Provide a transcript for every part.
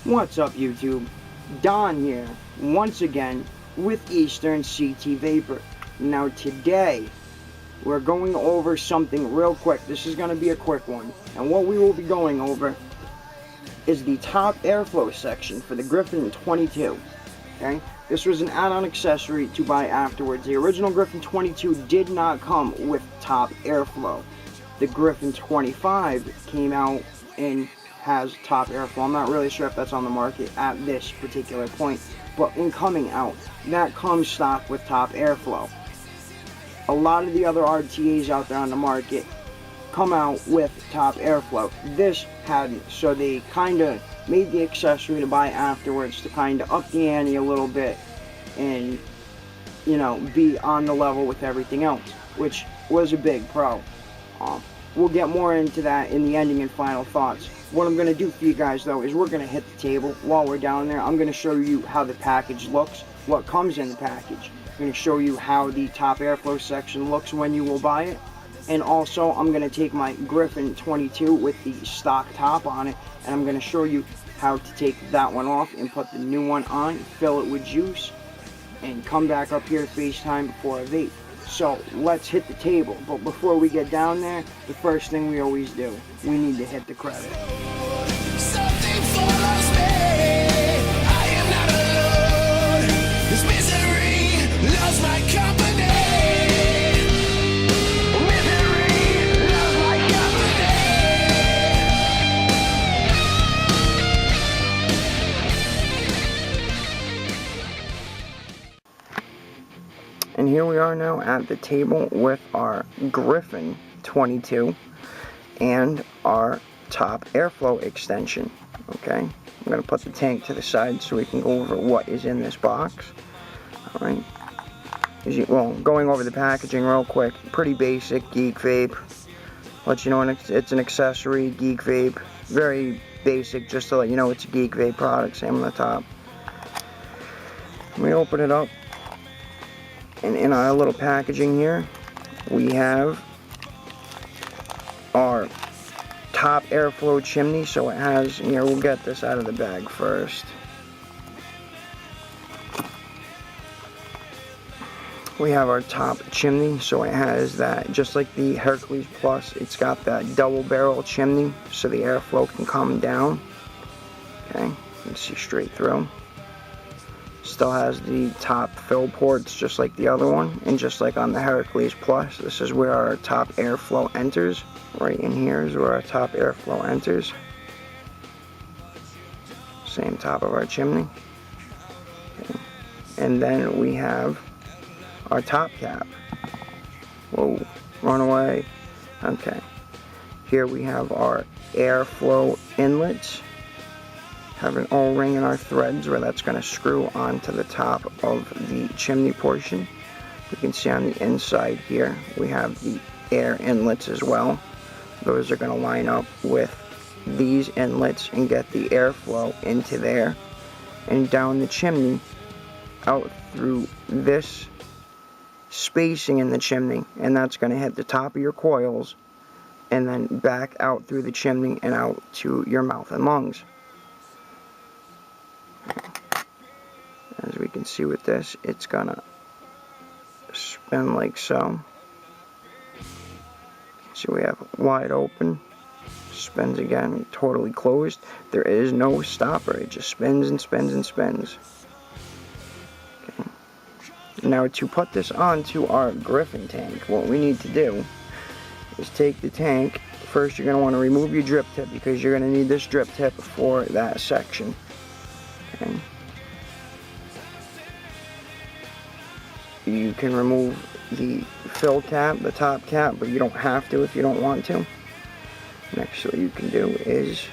What's up, YouTube? Don here, once again, with Eastern CT Vaper. Now today, we're going over something real quick. This is going to be a quick one. And what we will be going over is the top airflow section for the Griffin 22. Okay? This was an add-on accessory to buy afterwards. The original Griffin 22 did not come with top airflow. The Griffin 25 came out and has top airflow. I'm not really sure if that's on the market at this particular point, but in coming out, that comes stock with top airflow. A lot of the other RTAs out there on the market come out with top airflow. This hadn't, so they kind of made the accessory to buy afterwards to kind of up the ante a little bit and, you know, be on the level with everything else, which was a big pro. We'll get more into that in the ending and final thoughts. What I'm going to do for you guys, though, is we're going to hit the table while we're down there. I'm going to show you how the package looks, what comes in the package. I'm going to show you how the top airflow section looks when you will buy it. And also, I'm going to take my Griffin 22 with the stock top on it, and I'm going to show you how to take that one off and put the new one on, fill it with juice, and come back up here to FaceTime before I vape. So let's hit the table, but before we get down there, the first thing we always do, we need to hit the credit. Something follows me. I am not alone. This misery loves my company. Misery loves my And here we are now at the table with our Griffin 22 and our top airflow extension. Okay, I'm going to put the tank to the side so we can go over what is in this box. Alright, well, going over the packaging real quick, pretty basic, Geek Vape. Let you know it's an accessory, Geek Vape. Very basic, just to let you know it's a Geek Vape product, same on the top. Let me open it up. And in our little packaging here, we have our top airflow chimney. So it has, here, we'll get this out of the bag first. We have our top chimney, so it has that, just like the Hercules Plus, it's got that double barrel chimney, so the airflow can come down. Okay, you can see straight through. Still has the top fill ports just like the other one, and just like on the Hercules Plus, this is where our top airflow enters. Right in here is where our top airflow enters. Same top of our chimney. Okay. And then we have our top cap. Whoa, run away. Okay. Here we have our airflow inlets. Have an O-ring in our threads where that's going to screw onto the top of the chimney portion. You can see on the inside here we have the air inlets as well. Those are going to line up with these inlets and get the airflow into there and down the chimney out through this spacing in the chimney, and that's going to hit the top of your coils and then back out through the chimney and out to your mouth and lungs. As we can see with this, it's gonna spin like so. So we have wide open, spins again, totally closed. There is no stopper, it just spins and spins and spins. Okay. Now to put this onto our Griffin tank, what we need to do is take the tank. First, you're going to want to remove your drip tip because you're going to need this drip tip for that section. Okay. You can remove the fill cap, the top cap, but you don't have to if you don't want to. Next, what you can do is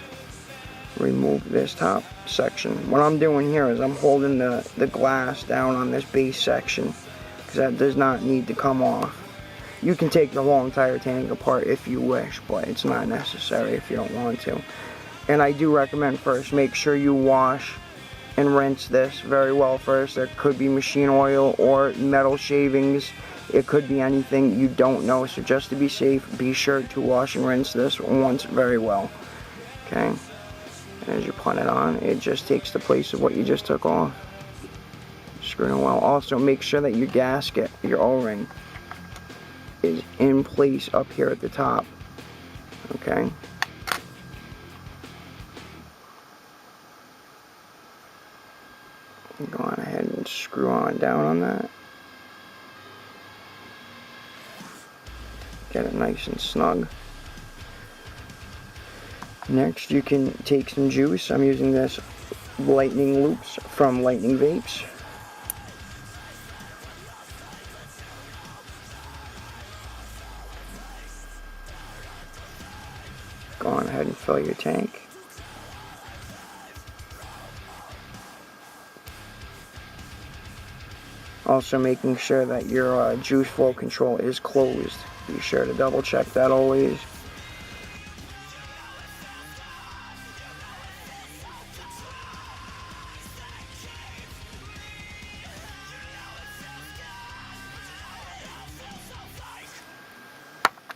remove this top section. What I'm doing here is I'm holding the glass down on this base section because that does not need to come off. You can take the whole entire tank apart if you wish, but it's not necessary if you don't want to. And I do recommend first, make sure you wash and rinse this very well first. There could be machine oil or metal shavings. It could be anything, you don't know. So just to be safe, be sure to wash and rinse this once very well. Okay. And as you put it on, it just takes the place of what you just took off. Screw it well. Also, make sure that your gasket, your O-ring, is in place up here at the top. Okay? Go on ahead and screw on down on that. Get it nice and snug. Next, you can take some juice. I'm using this lightning loops from Lightning Vapes. Go on ahead and fill your tank. Also making sure that your juice flow control is closed. Be sure to double check that always.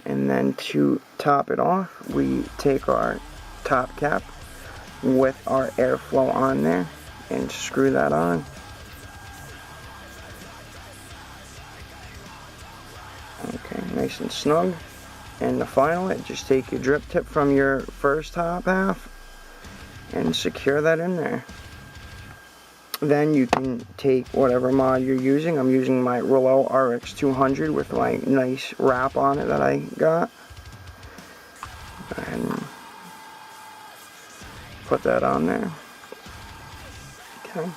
And then to top it off, we take our top cap with our airflow on there and screw that on. Okay, nice and snug. And the final, just take your drip tip from your first top half and secure that in there. Then you can take whatever mod you're using. I'm using my Relo RX200 with my nice wrap on it that I got. And put that on there. Okay.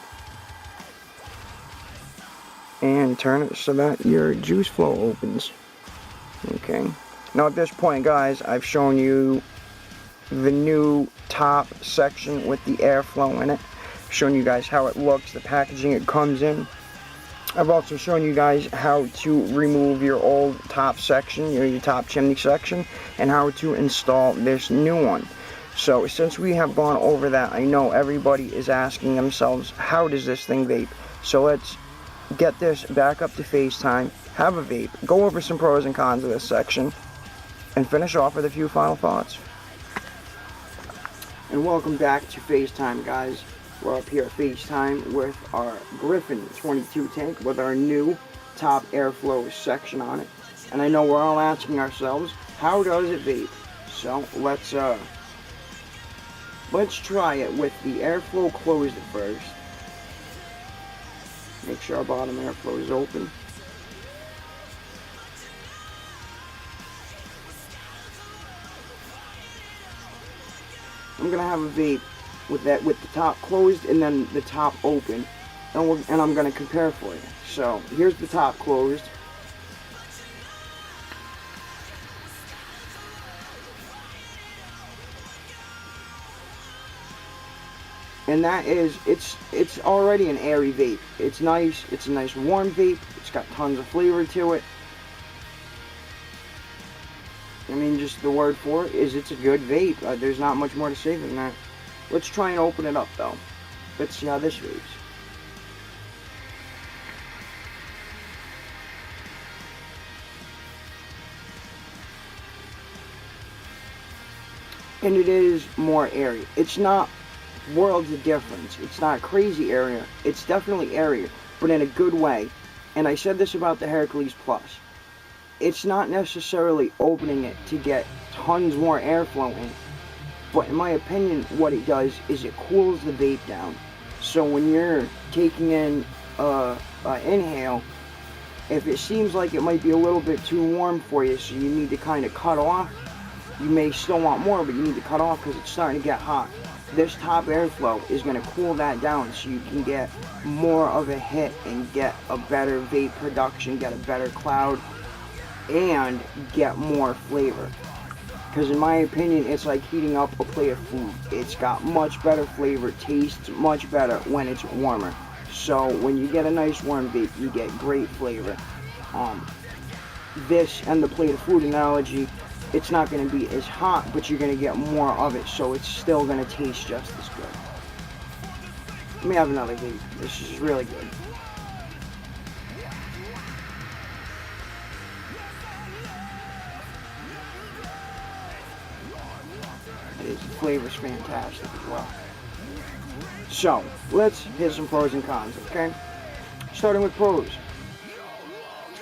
And turn it so that your juice flow opens. Okay. Now at this point, guys, I've shown you the new top section with the airflow in it. Shown you guys how it looks, the packaging it comes in. I've also shown you guys how to remove your old top section, your top chimney section, and how to install this new one. So since we have gone over that, I know everybody is asking themselves, how does this thing vape? So let's get this back up to FaceTime, have a vape, go over some pros and cons of this section, and finish off with a few final thoughts. And welcome back to FaceTime, guys. We're up here at FaceTime with our Griffin 22 tank with our new top airflow section on it. And I know we're all asking ourselves, how does it vape? So let's try it with the airflow closed at first. Make sure our bottom airflow is open. I'm gonna have a vape with the top closed and then the top open, and I'm gonna compare for you. So here's the top closed. And that is, it's already an airy vape. It's nice, it's a nice warm vape, it's got tons of flavor to it. I mean, just the word for it is it's a good vape. There's not much more to say than that. Let's try and open it up though. Let's see how this vapes. And it is more airy. It's not worlds of difference. It's not crazy area. It's definitely airier, but in a good way. And I said this about the Hercules Plus. It's not necessarily opening it to get tons more airflow in. But in my opinion, what it does is it cools the vape down. So when you're taking in inhale, if it seems like it might be a little bit too warm for you, so you need to kind of cut off, you may still want more, but you need to cut off because it's starting to get hot. This top airflow is going to cool that down so you can get more of a hit and get a better vape production, get a better cloud, and get more flavor. Because in my opinion, it's like heating up a plate of food. It's got much better flavor, tastes much better when it's warmer. So when you get a nice warm vape, you get great flavor. This and the plate of food analogy, it's not going to be as hot, but you're going to get more of it, so it's still going to taste just as good. Let me have another vape. This is really good. The flavor's fantastic as well. So, let's hit some pros and cons, okay? Starting with pros.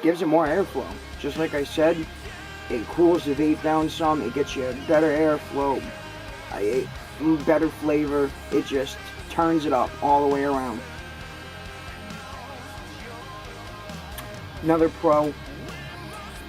Gives it more airflow. Just like I said, it cools the vape down some, it gets you better airflow, better flavor, it just turns it up all the way around. Another pro,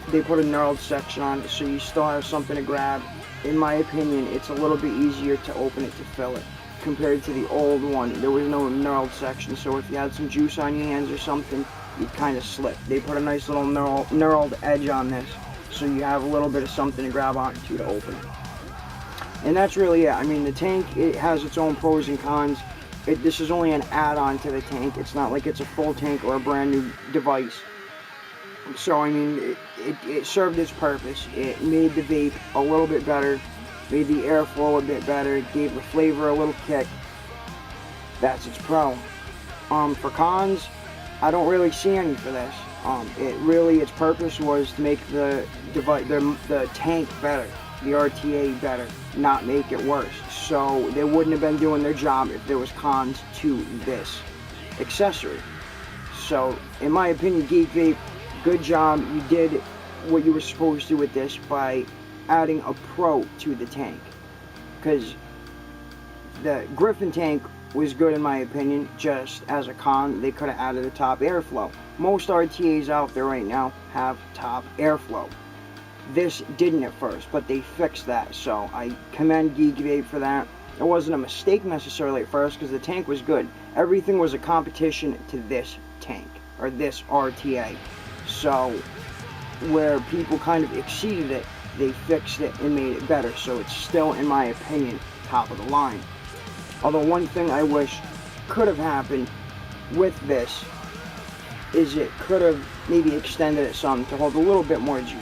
they put a knurled section on it, so you still have something to grab. In my opinion, it's a little bit easier to open it to fill it compared to the old one. There was no knurled section, so if you had some juice on your hands or something, you'd kind of slip. They put a nice little knurled edge on this, so you have a little bit of something to grab onto to open it. And that's really it. I mean, the tank, it has its own pros and cons. This is only an add-on to the tank. It's not like it's a full tank or a brand new device. So, I mean, it served its purpose. It made the vape a little bit better, made the airflow a bit better, gave the flavor a little kick. That's its pro. For cons, I don't really see any for this. Its purpose was to make the tank better, the RTA better, not make it worse. So they wouldn't have been doing their job if there was cons to this accessory. So, in my opinion, Geek Vape, good job. You did what you were supposed to with this by adding a pro to the tank. Because the Griffin tank was good in my opinion. Just as a con, they could have added a top airflow. Most RTAs out there right now have top airflow. This didn't at first, but they fixed that. So I commend Geek Vape for that. It wasn't a mistake necessarily at first because the tank was good. Everything was a competition to this tank, or this RTA. So, where people kind of exceeded it, they fixed it and made it better. So it's still, in my opinion, top of the line. Although one thing I wish could have happened with this is it could have maybe extended it some to hold a little bit more juice.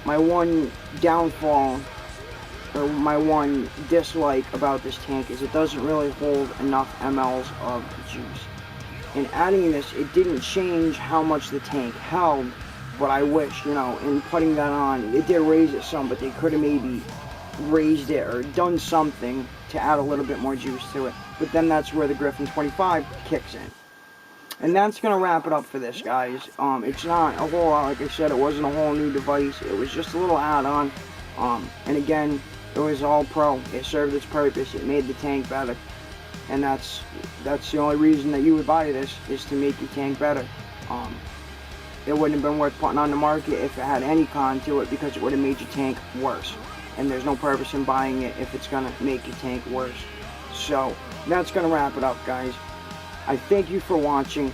My one downfall, or my one dislike about this tank is it doesn't really hold enough mLs of juice. In adding this, it didn't change how much the tank held, but I wish, in putting that on, it did raise it some, but they could have maybe raised it or done something to add a little bit more juice to it. But then that's where the Griffin 25 kicks in. And that's going to wrap it up for this, guys. It's not a whole lot, like I said, it wasn't a whole new device. It was just a little add-on. And again, it was all pro. It served its purpose. It made the tank better. And that's the only reason that you would buy this, is to make your tank better. It wouldn't have been worth putting on the market if it had any con to it, because it would have made your tank worse. And there's no purpose in buying it if it's going to make your tank worse. So, that's going to wrap it up, guys. I thank you for watching.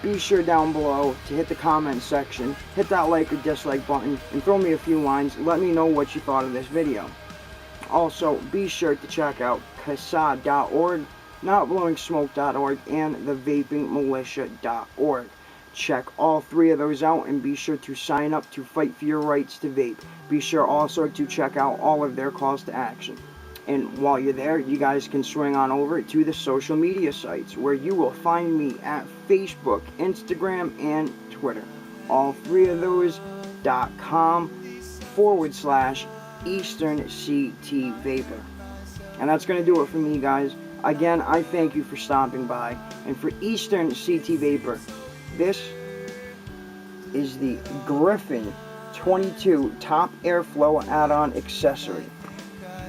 Be sure down below to hit the comment section, hit that like or dislike button, and throw me a few lines. Let me know what you thought of this video. Also, be sure to check out CASAD.org, NotBlowingSmoke.org, and TheVapingMilitia.org. Check all three of those out and be sure to sign up to fight for your rights to vape. Be sure also to check out all of their calls to action. And while you're there, you guys can swing on over to the social media sites, where you will find me at Facebook, Instagram, and Twitter. All three of those .com/EasternCTVaper. And that's going to do it for me, guys. Again, I thank you for stopping by. And for Eastern CT Vaper, this is the Griffin 22 Top Airflow Add-on Accessory.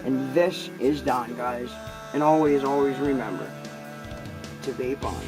And this is Don, guys. And always, always remember to vape on.